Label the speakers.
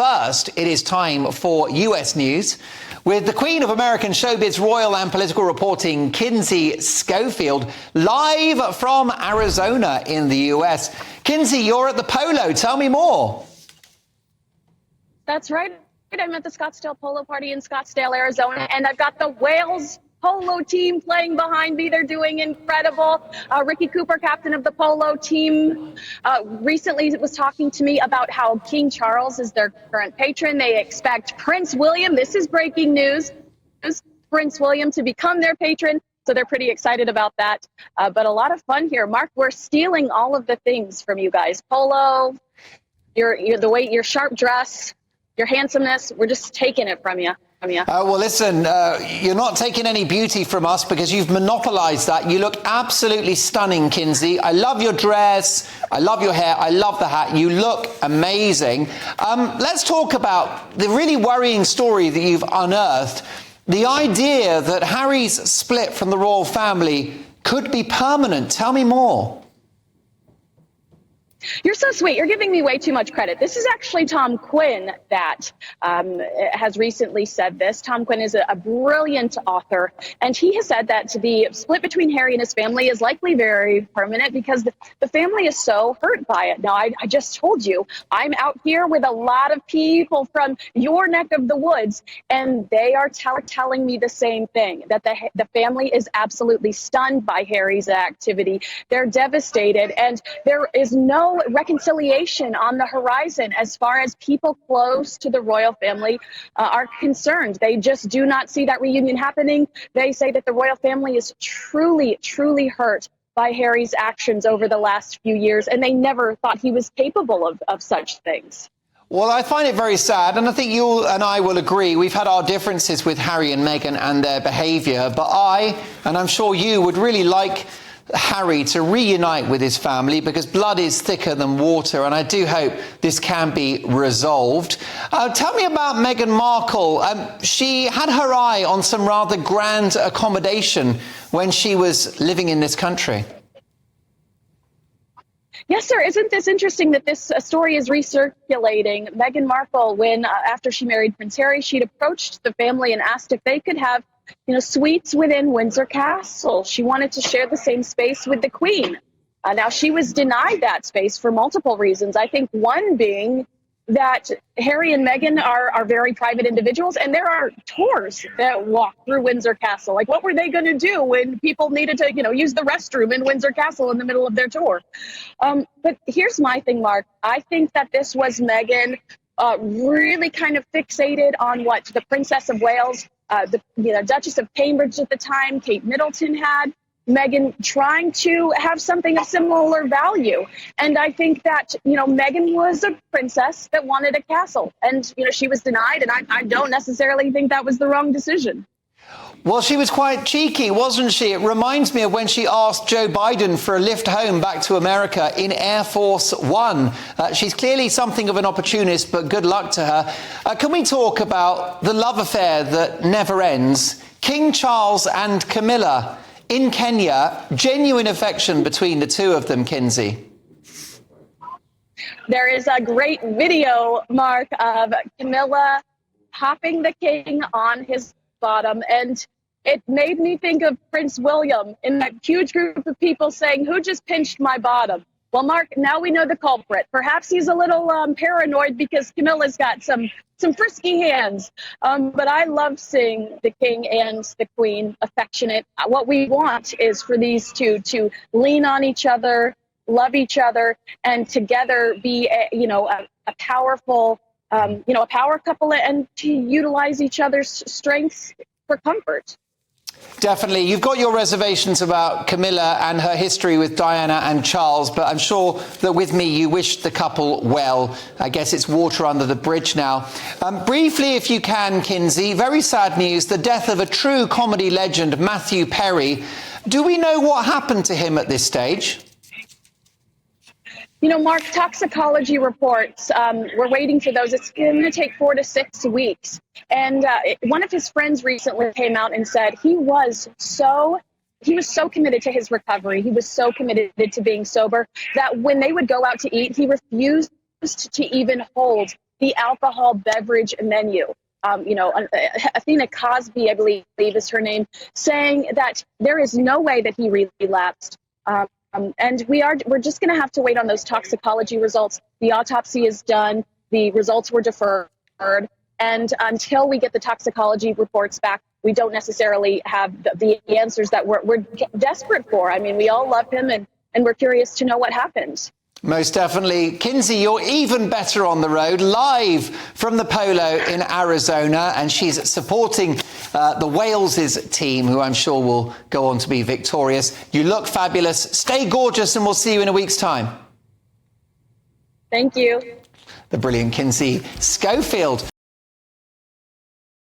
Speaker 1: first, it is time for US News with the Queen of American Showbiz royal and political reporting, Kinsey Schofield, live from Arizona in the US. Kinsey, you're at the Polo. Tell me more.
Speaker 2: That's right. I'm at the Scottsdale Polo Party in Scottsdale, Arizona, and I've got the Wales Polo team playing behind me. They're doing incredible. Ricky Cooper, captain of the Polo team, recently was talking to me about how King Charles is their current patron. They expect Prince William, this is breaking news, Prince William to become their patron. So they're pretty excited about that. But a lot of fun here. Mark, we're stealing all of the things from you guys. Polo, the way, your sharp dress, your handsomeness, we're just taking it from you.
Speaker 1: Well, listen, you're not taking any beauty from us because you've monopolized that. You look absolutely stunning, Kinsey. I love your dress. I love your hair. I love the hat. You look amazing. Let's talk about the really worrying story that you've unearthed. The idea that Harry's split from the royal family could be permanent. Tell me more.
Speaker 2: You're so sweet. You're giving me way too much credit. This is actually Tom Quinn that has recently said this. Tom Quinn is a brilliant author, and he has said that the split between Harry and his family is likely very permanent because the family is so hurt by it. Now, I just told you, I'm out here with a lot of people from your neck of the woods, and they are telling me the same thing, that the family is absolutely stunned by Harry's activity. They're devastated, and there is no reconciliation on the horizon as far as people close to the royal family are concerned. They just do not see that reunion happening. They say that the royal family is truly, truly hurt by Harry's actions over the last few years, and they never thought he was capable of such things.
Speaker 1: Well, I find it very sad, and I think you and I will agree. We've had our differences with Harry and Meghan and their behaviour, but I, and I'm sure you, would really like Harry to reunite with his family because blood is thicker than water, and I do hope this can be resolved. Tell me about Meghan Markle. She had her eye on some rather grand accommodation when she was living in this country.
Speaker 2: Yes, sir. Isn't this interesting that this story is recirculating? Meghan Markle, when after she married Prince Harry, she'd approached the family and asked if they could have suites within Windsor Castle. She wanted to share the same space with the Queen. Now, she was denied that space for multiple reasons. I think one being that Harry and Meghan are very private individuals, and there are tours that walk through Windsor Castle. Like, what were they going to do when people needed to, use the restroom in Windsor Castle in the middle of their tour? But here's my thing, Mark. I think that this was Meghan really kind of fixated on what the Princess of Wales, the Duchess of Cambridge at the time, Kate Middleton had. Meghan trying to have something of similar value. And I think that, Meghan was a princess that wanted a castle. And, she was denied. And I don't necessarily think that was the wrong decision.
Speaker 1: Well, she was quite cheeky, wasn't she? It reminds me of when she asked Joe Biden for a lift home back to America in Air Force One. She's clearly something of an opportunist, but good luck to her. Can we talk about the love affair that never ends? King Charles and Camilla in Kenya, genuine affection between the two of them, Kinsey.
Speaker 2: There is a great video, Mark, of Camilla hopping the king on his bottom, and it made me think of Prince William in that huge group of people saying, "Who just pinched my bottom?" Well, Mark, now we know the culprit. Perhaps he's a little paranoid because Camilla's got some frisky hands. But I love seeing the king and the queen affectionate. What we want is for these two to lean on each other, love each other, and together be a powerful a power couple, and to utilize each other's strengths for comfort.
Speaker 1: Definitely. You've got your reservations about Camilla and her history with Diana and Charles, but I'm sure that with me you wish the couple well. I guess it's water under the bridge now. Briefly, if you can, Kinsey, very sad news, the death of a true comedy legend, Matthew Perry. Do we know what happened to him at this stage?
Speaker 2: Mark, toxicology reports, we're waiting for those. It's going to take 4 to 6 weeks. And one of his friends recently came out and said he was so committed to his recovery. He was so committed to being sober that when they would go out to eat, he refused to even hold the alcohol beverage menu. Athena Cosby, I believe is her name, saying that there is no way that he relapsed. And we're just going to have to wait on those toxicology results. The autopsy is done. The results were deferred. And until we get the toxicology reports back, we don't necessarily have the answers that we're desperate for. I mean, we all love him, and we're curious to know what happened.
Speaker 1: Most definitely. Kinsey, you're even better on the road, live from the Polo in Arizona, and she's supporting the Wales' team, who I'm sure will go on to be victorious. You look fabulous. Stay gorgeous, and we'll see you in a week's time.
Speaker 2: Thank you.
Speaker 1: The brilliant Kinsey Schofield.